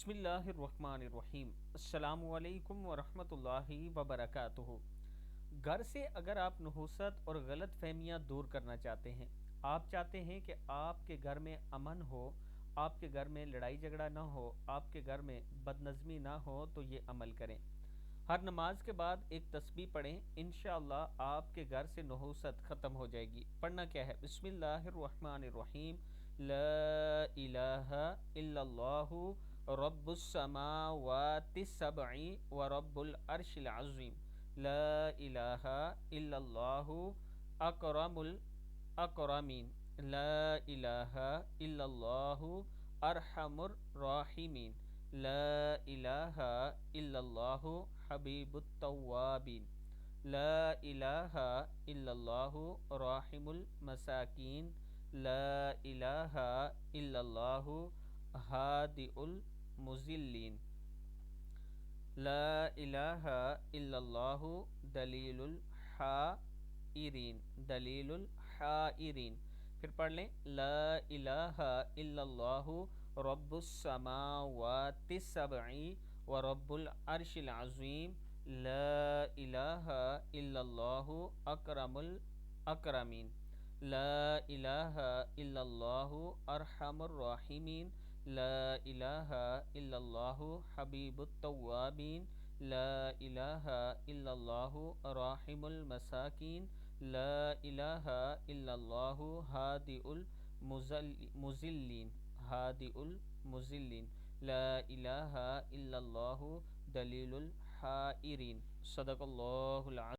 بسم اللہ الرحمن الرحیم۔ السلام علیکم ورحمۃ اللہ وبرکاتہ۔ گھر سے اگر آپ نحوست اور غلط فہمیاں دور کرنا چاہتے ہیں، آپ چاہتے ہیں کہ آپ کے گھر میں امن ہو، آپ کے گھر میں لڑائی جھگڑا نہ ہو، آپ کے گھر میں بد نظمی نہ ہو، تو یہ عمل کریں۔ ہر نماز کے بعد ایک تسبیح پڑھیں، انشاءاللہ آپ کے گھر سے نحوست ختم ہو جائے گی۔ پڑھنا کیا ہے؟ بسم اللہ الرحمن الرحیم، لا الہ الا اللہ رب السماوات السبع ورب العرش العظیم، لا الہ الا اللہ اکرم الاکرمین، لا الہ الا اللہ ارحم الراحمین، لا الہ الا اللہ حبیب التوابین، لا الہ الا اللہ راحم المساکین، لا الہ الا اللہ ہادی المذلین، لا الہ الا اللہ دلیل الحائرین، دلیل الحائرین۔ پھر پڑھ لیں، لا الہ الا اللہ رب السماوات السبع ورب العرش العظیم، لا الہ الا اللہ اکرم الاکرمین، لا الہ الا اللہ ارحم الراحمین، لا الہ الا اللہ حبیب التوابین، لا الہ الا اللہ راحم المساکین، لا الہ الا اللہ ہادی المذلین، ہادی المذلین، لا الہ الا اللہ دلیل الحائرین۔ صدق اللہ العظیم۔